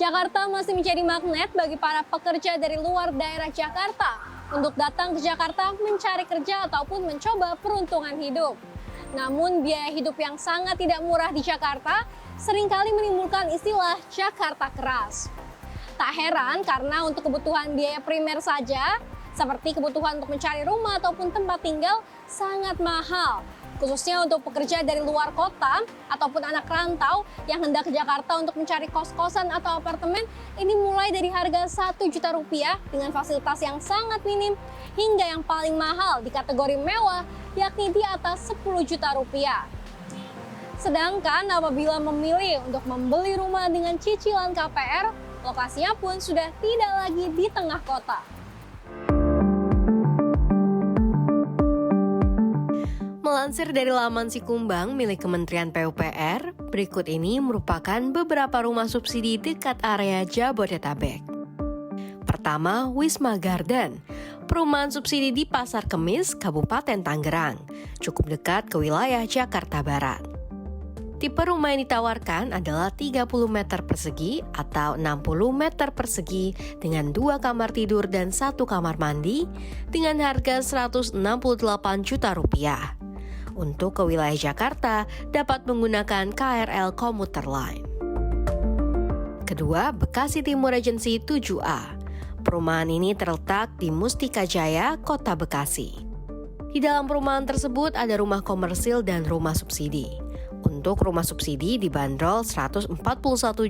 Jakarta masih menjadi magnet bagi para pekerja dari luar daerah Jakarta untuk datang ke Jakarta mencari kerja ataupun mencoba peruntungan hidup. Namun biaya hidup yang sangat tidak murah di Jakarta seringkali menimbulkan istilah Jakarta keras. Tak heran karena untuk kebutuhan biaya primer saja, seperti kebutuhan untuk mencari rumah ataupun tempat tinggal sangat mahal. Khususnya untuk pekerja dari luar kota ataupun anak rantau yang hendak ke Jakarta untuk mencari kos-kosan atau apartemen, ini mulai dari harga 1 juta rupiah dengan fasilitas yang sangat minim hingga yang paling mahal di kategori mewah yakni di atas 10 juta rupiah. Sedangkan apabila memilih untuk membeli rumah dengan cicilan KPR, lokasinya pun sudah tidak lagi di tengah kota. Melansir dari laman Sikumbang milik Kementerian PUPR, berikut ini merupakan beberapa rumah subsidi dekat area Jabodetabek. Pertama, Wisma Garden, perumahan subsidi di Pasar Kemis, Kabupaten Tangerang, cukup dekat ke wilayah Jakarta Barat. Tipe rumah yang ditawarkan adalah 30 meter persegi atau 60 meter persegi dengan 2 kamar tidur dan 1 kamar mandi dengan harga 168 juta rupiah. Untuk ke wilayah Jakarta dapat menggunakan KRL Komuter Line. Kedua, Bekasi Timur Regency 7A. Perumahan ini terletak di Mustika Jaya, Kota Bekasi. Di dalam perumahan tersebut ada rumah komersil dan rumah subsidi. Untuk rumah subsidi dibanderol 141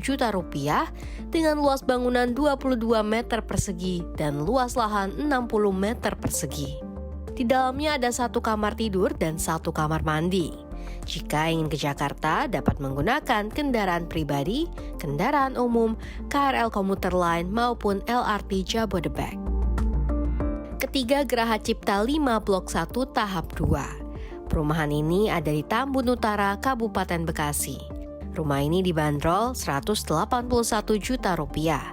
juta rupiah dengan luas bangunan 22 meter persegi dan luas lahan 60 meter persegi. Di dalamnya ada 1 kamar tidur dan 1 kamar mandi. Jika ingin ke Jakarta, dapat menggunakan kendaraan pribadi, kendaraan umum, KRL Komuter Line maupun LRT Jabodebek. Ketiga, Geraha Cipta 5 Blok 1 Tahap 2. Perumahan ini ada di Tambun Utara, Kabupaten Bekasi. Rumah ini dibanderol 181 juta rupiah.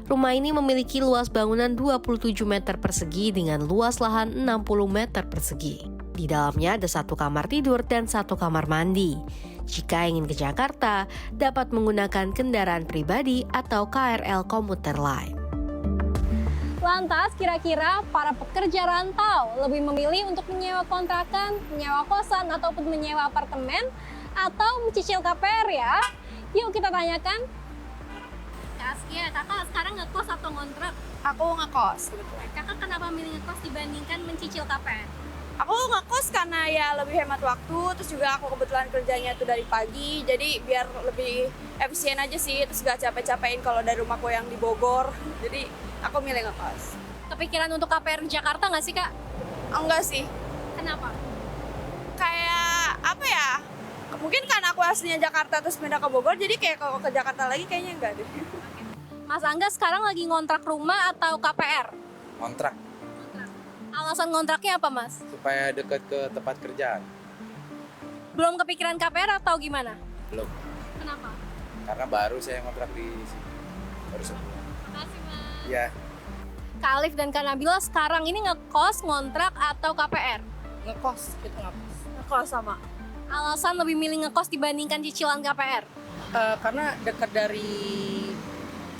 Rumah ini memiliki luas bangunan 27 meter persegi dengan luas lahan 60 meter persegi. Di dalamnya ada 1 kamar tidur dan 1 kamar mandi. Jika ingin ke Jakarta, dapat menggunakan kendaraan pribadi atau KRL Komuter Line. Lantas, kira-kira para pekerja rantau lebih memilih untuk menyewa kontrakan, menyewa kosan, ataupun menyewa apartemen, atau mencicil KPR ya? Yuk kita tanyakan. Kak Askia, kakak sekarang ngekos atau ngontrak? Aku ngekos kebetulan. Kakak kenapa milih ngekos dibandingkan mencicil KPR? Aku ngekos karena ya lebih hemat waktu, terus juga aku kebetulan kerjanya tuh dari pagi, jadi biar lebih efisien aja sih, terus gak capek-capekin kalau dari rumahku yang di Bogor, jadi aku milih ngekos. Kepikiran untuk KPR di Jakarta nggak sih Kak? Enggak sih, Kenapa? kayak apa ya, mungkin karena aku aslinya Jakarta terus pindah ke Bogor, jadi kayak kalau ke Jakarta lagi kayaknya enggak deh. Mas Angga sekarang lagi ngontrak rumah atau KPR? Kontrak Alasan ngontraknya apa Mas? supaya dekat ke tempat kerjaan. Belum kepikiran KPR atau gimana? Belum, Kenapa? karena baru saya ngontrak di sini. Baru sebulan. Makasih Mas. Ya, Kak Alif dan Kak Nabila sekarang ini ngekos, ngontrak, atau KPR? Ngekos, kita ngekos. Ngekos sama. Alasan lebih milih ngekos dibandingkan cicilan KPR? Karena dekat dari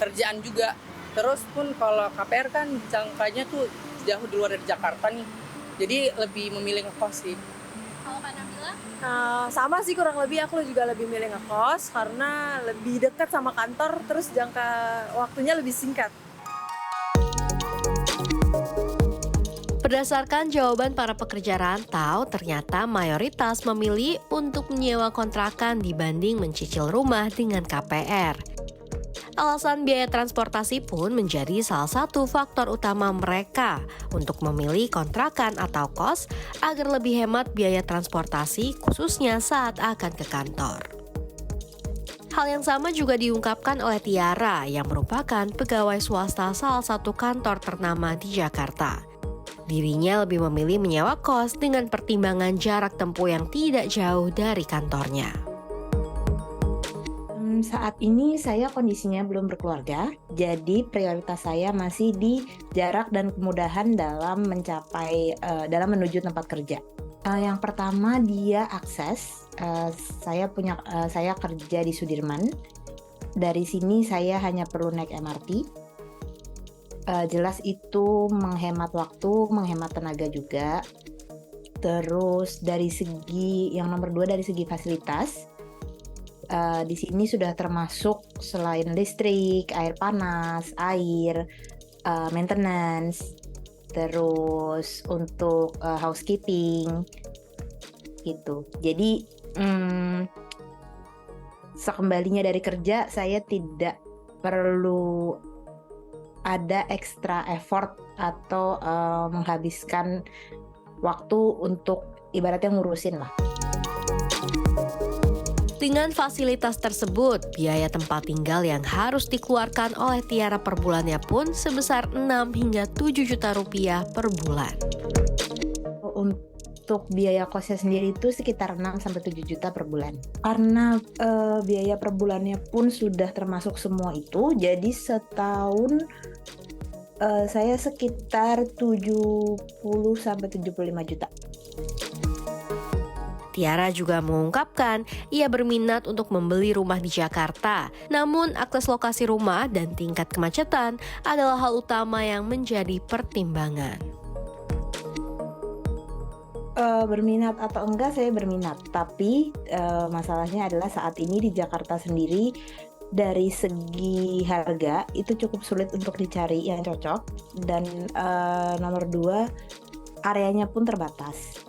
kerjaan juga. Terus pun kalau KPR kan jangkanya tuh jauh di luar dari Jakarta nih. Jadi lebih memilih ngekos sih. Kalau Kak Nabila? Sama sih kurang lebih, aku juga lebih milih ngekos karena lebih dekat sama kantor, terus jangka waktunya lebih singkat. Berdasarkan jawaban para pekerja rantau, ternyata mayoritas memilih untuk menyewa kontrakan dibanding mencicil rumah dengan KPR. Alasan biaya transportasi pun menjadi salah satu faktor utama mereka untuk memilih kontrakan atau kos agar lebih hemat biaya transportasi khususnya saat akan ke kantor. Hal yang sama juga diungkapkan oleh Tiara yang merupakan pegawai swasta salah satu kantor ternama di Jakarta. Dirinya lebih memilih menyewa kos dengan pertimbangan jarak tempuh yang tidak jauh dari kantornya. Saat ini saya kondisinya belum berkeluarga, jadi prioritas saya masih di jarak dan kemudahan dalam menuju tempat kerja. Yang pertama dia akses. Saya kerja di Sudirman. Dari sini saya hanya perlu naik MRT. Jelas itu menghemat waktu, menghemat tenaga juga. Terus dari segi yang nomor 2 dari segi fasilitas, di sini sudah termasuk selain listrik, air panas, air, maintenance, terus untuk housekeeping gitu. Jadi sekembalinya dari kerja saya tidak perlu ada extra effort atau menghabiskan waktu untuk ibaratnya ngurusin lah. Dengan fasilitas tersebut, biaya tempat tinggal yang harus dikeluarkan oleh Tiara per bulannya pun sebesar 6 hingga 7 juta rupiah per bulan. Untuk biaya kosnya sendiri itu sekitar 6 sampai 7 juta per bulan. Karena biaya per bulannya pun sudah termasuk semua itu, jadi setahun saya sekitar 70 sampai 75 juta. Tiara juga mengungkapkan ia berminat untuk membeli rumah di Jakarta. Namun akses lokasi rumah dan tingkat kemacetan adalah hal utama yang menjadi pertimbangan. Berminat atau enggak, saya berminat. Tapi masalahnya adalah saat ini di Jakarta sendiri dari segi harga itu cukup sulit untuk dicari yang cocok. Dan nomor 2, areanya pun terbatas.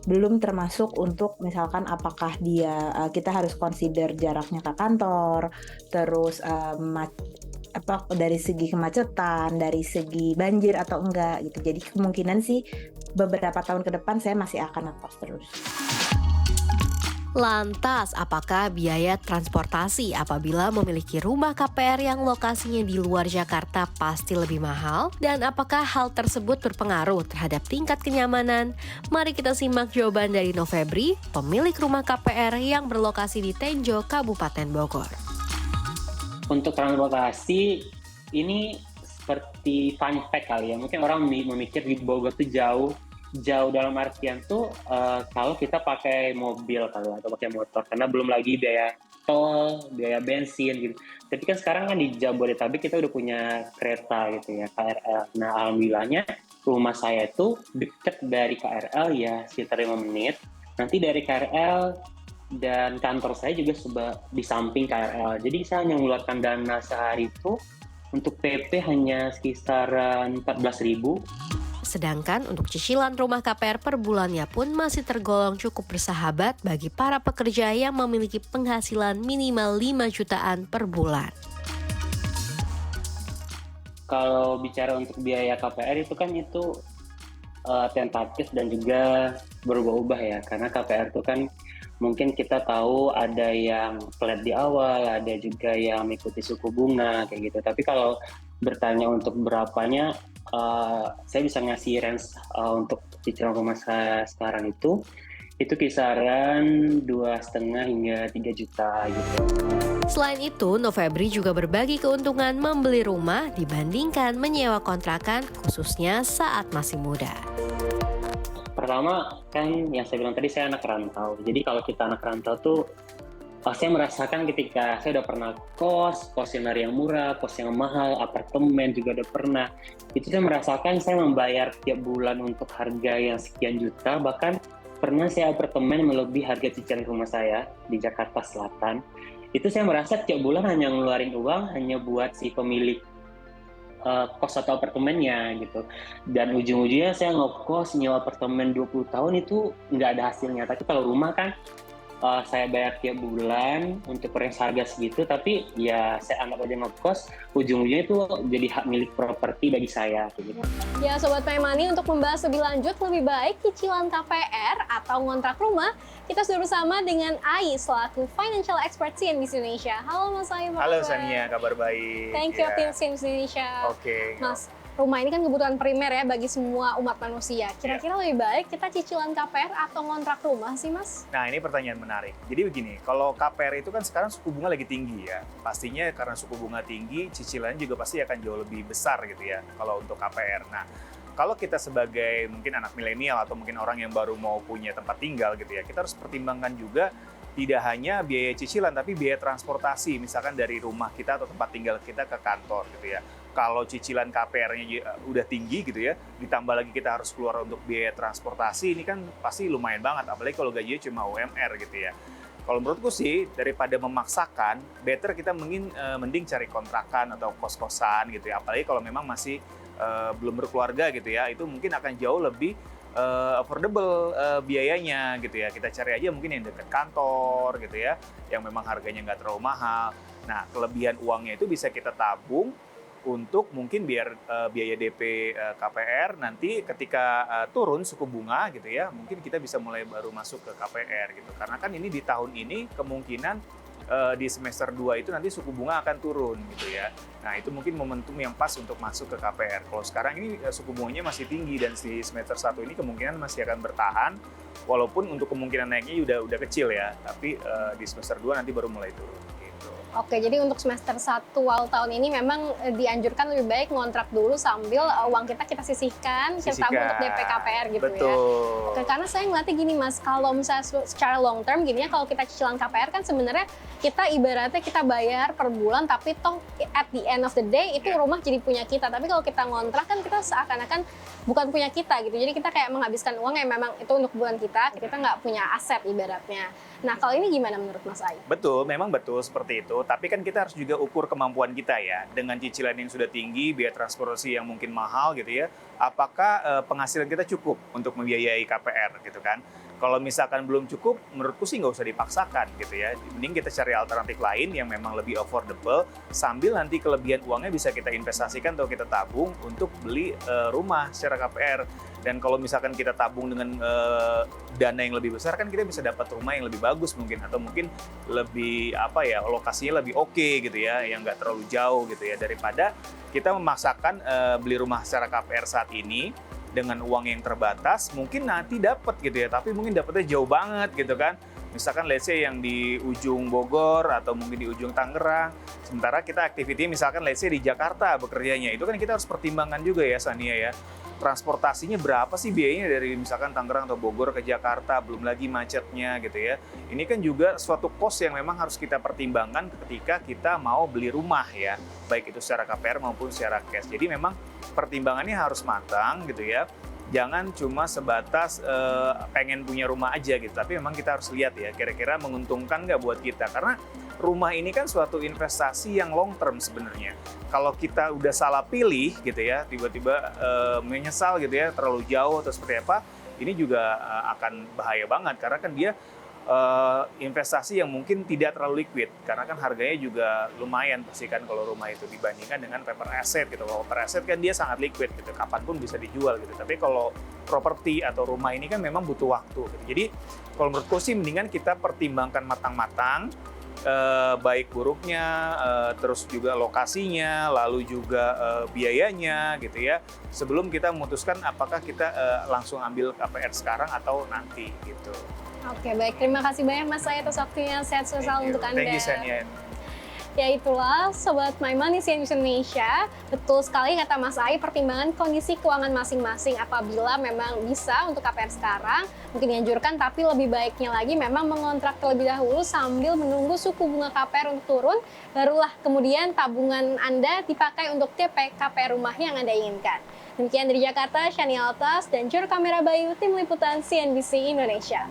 Belum termasuk untuk misalkan apakah kita harus consider jaraknya ke kantor, terus dari segi kemacetan, dari segi banjir atau enggak gitu. Jadi kemungkinan sih beberapa tahun ke depan saya masih akan ngekos terus. Lantas, apakah biaya transportasi apabila memiliki rumah KPR yang lokasinya di luar Jakarta pasti lebih mahal? Dan apakah hal tersebut berpengaruh terhadap tingkat kenyamanan? Mari kita simak jawaban dari Novebri, pemilik rumah KPR yang berlokasi di Tenjo, Kabupaten Bogor. Untuk transportasi, ini seperti fun fact kali ya. Mungkin orang memikir di Bogor tuh jauh dalam artian tuh kalau kita pakai mobil kali atau pakai motor, karena belum lagi biaya tol, biaya bensin gitu. Tapi kan sekarang kan di Jabodetabek kita udah punya kereta gitu ya, KRL. Nah alhamdulillahnya rumah saya itu deket dari KRL ya sekitar 5 menit. Nanti dari KRL dan kantor saya juga di samping KRL. Jadi saya hanya mengeluarkan dana sehari itu untuk PP hanya sekitar 14.000. Sedangkan untuk cicilan rumah KPR per bulannya pun masih tergolong cukup bersahabat bagi para pekerja yang memiliki penghasilan minimal 5 jutaan per bulan. Kalau bicara untuk biaya KPR itu kan tentatif dan juga berubah-ubah ya, karena KPR itu kan mungkin kita tahu ada yang flat di awal, ada juga yang mengikuti suku bunga kayak gitu. Tapi kalau bertanya untuk berapanya, saya bisa ngasih range untuk cicilan rumah saya sekarang itu kisaran 2,5 hingga 3 juta gitu. Selain itu, Novebri juga berbagi keuntungan membeli rumah dibandingkan menyewa kontrakan, khususnya saat masih muda. Pertama kan yang saya bilang tadi, saya anak rantau. Jadi kalau kita anak rantau tuh saya merasakan ketika saya udah pernah kos yang dari yang murah, kos yang mahal, apartemen juga udah pernah. Itu saya merasakan saya membayar tiap bulan untuk harga yang sekian juta, bahkan pernah saya apartemen melebihi harga cicilan rumah saya di Jakarta Selatan. Itu saya merasa tiap bulan hanya ngeluarin uang hanya buat si pemilik kos atau apartemennya gitu. Dan ujung-ujungnya saya ngekos nyewa apartemen 20 tahun itu nggak ada hasilnya. Tapi kalau rumah kan saya bayar tiap bulan untuk range harga segitu, tapi ya saya anggap aja ngekos, ujung-ujungnya itu jadi hak milik properti bagi saya gitu. Ya Sobat My Money, untuk membahas lebih lanjut lebih baik cicilan KPR atau ngontrak rumah, kita sudah bersama dengan Ai selaku Financial Expert CNBC Indonesia. Halo Mas Ai, Halo Sania, kabar baik. Thank you tim CNBC Indonesia. Oke. Mas, rumah ini kan kebutuhan primer ya bagi semua umat manusia. Kira-kira lebih baik kita cicilan KPR atau ngontrak rumah sih Mas? Nah ini pertanyaan menarik. Jadi begini, kalau KPR itu kan sekarang suku bunga lagi tinggi ya. Pastinya karena suku bunga tinggi, cicilannya juga pasti akan jauh lebih besar gitu ya kalau untuk KPR. Nah, kalau kita sebagai mungkin anak milenial atau mungkin orang yang baru mau punya tempat tinggal gitu ya, kita harus pertimbangkan juga tidak hanya biaya cicilan tapi biaya transportasi, misalkan dari rumah kita atau tempat tinggal kita ke kantor gitu ya. Kalau cicilan KPR-nya udah tinggi gitu ya, ditambah lagi kita harus keluar untuk biaya transportasi, ini kan pasti lumayan banget, apalagi kalau gajinya cuma UMR gitu ya. Kalau menurutku sih, daripada memaksakan, better kita mending cari kontrakan atau kos-kosan gitu ya. Apalagi kalau memang masih belum berkeluarga gitu ya, itu mungkin akan jauh lebih affordable biayanya gitu ya. Kita cari aja mungkin yang dekat kantor gitu ya, yang memang harganya nggak terlalu mahal. Nah, kelebihan uangnya itu bisa kita tabung untuk mungkin biar biaya DP KPR nanti ketika turun suku bunga gitu ya, mungkin kita bisa mulai baru masuk ke KPR gitu. Karena kan ini di tahun ini kemungkinan di semester 2 itu nanti suku bunga akan turun gitu ya. Nah, itu mungkin momentum yang pas untuk masuk ke KPR. Kalau sekarang ini suku bunganya masih tinggi dan di semester 1 ini kemungkinan masih akan bertahan, walaupun untuk kemungkinan naiknya udah kecil ya, tapi di semester 2 nanti baru mulai turun gitu. Oke, jadi untuk semester 1 awal tahun ini memang dianjurkan lebih baik ngontrak dulu sambil uang kita sisihkan, kita tabung untuk DP KPR gitu ya. Betul. Oke, karena saya ngeliatnya gini Mas, kalau misalnya secara long term gini ya, kalau kita cicilan KPR kan sebenarnya kita ibaratnya kita bayar per bulan, tapi toh at the end of the day itu rumah jadi punya kita. Tapi kalau kita ngontrak kan kita seakan-akan bukan punya kita gitu. Jadi kita kayak menghabiskan uang yang memang itu untuk bulan kita nggak punya aset ibaratnya. Nah, kalau ini gimana menurut Mas Ai? Betul, memang betul seperti itu. Tapi kan kita harus juga ukur kemampuan kita ya. Dengan cicilan yang sudah tinggi, biaya transportasi yang mungkin mahal gitu ya. Apakah penghasilan kita cukup untuk membiayai KPR gitu kan? Kalau misalkan belum cukup, menurutku sih nggak usah dipaksakan gitu ya. Mending kita cari alternatif lain yang memang lebih affordable, sambil nanti kelebihan uangnya bisa kita investasikan atau kita tabung untuk beli rumah secara KPR. Dan kalau misalkan kita tabung dengan dana yang lebih besar, kan kita bisa dapat rumah yang lebih bagus mungkin, atau mungkin lebih lokasinya lebih oke gitu ya, yang nggak terlalu jauh gitu ya, daripada kita memaksakan beli rumah secara KPR saat ini dengan uang yang terbatas, mungkin nanti dapat gitu ya, tapi mungkin dapatnya jauh banget gitu kan. Misalkan let's say yang di ujung Bogor atau mungkin di ujung Tangerang, sementara kita activity misalkan let's say di Jakarta bekerjanya, itu kan kita harus pertimbangkan juga ya Sania ya. Transportasinya berapa sih biayanya dari misalkan Tangerang atau Bogor ke Jakarta, belum lagi macetnya gitu ya. Ini kan juga suatu cost yang memang harus kita pertimbangkan ketika kita mau beli rumah ya, baik itu secara KPR maupun secara cash. Jadi memang pertimbangannya harus matang gitu ya. Jangan cuma sebatas pengen punya rumah aja gitu, tapi memang kita harus lihat ya, kira-kira menguntungkan nggak buat kita. Karena rumah ini kan suatu investasi yang long term sebenarnya. Kalau kita udah salah pilih gitu ya, tiba-tiba menyesal gitu ya, terlalu jauh atau seperti apa, ini juga akan bahaya banget. Karena kan dia investasi yang mungkin tidak terlalu liquid, karena kan harganya juga lumayan pasti kan kalau rumah itu dibandingkan dengan paper asset gitu. Kalau paper asset kan dia sangat liquid gitu, kapanpun bisa dijual gitu. Tapi kalau properti atau rumah ini kan memang butuh waktu gitu. Jadi kalau menurutku sih mendingan kita pertimbangkan matang-matang, baik buruknya, terus juga lokasinya, lalu juga biayanya gitu ya, sebelum kita memutuskan apakah kita langsung ambil KPR sekarang atau nanti gitu. Oke, baik. Terima kasih banyak Mas Ai atas waktunya. Sehat selalu untuk Anda. Thank you, Sania. Ya itulah Sobat My Money CNBC Indonesia. Betul sekali kata Mas Ai, pertimbangan kondisi keuangan masing-masing apabila memang bisa untuk KPR sekarang, mungkin dianjurkan, tapi lebih baiknya lagi memang mengontrak terlebih dahulu sambil menunggu suku bunga KPR untuk turun, barulah kemudian tabungan Anda dipakai untuk DP KPR rumah yang Anda inginkan. Demikian dari Jakarta, Shani Altas dan juru kamera Bayu, tim liputan CNBC Indonesia.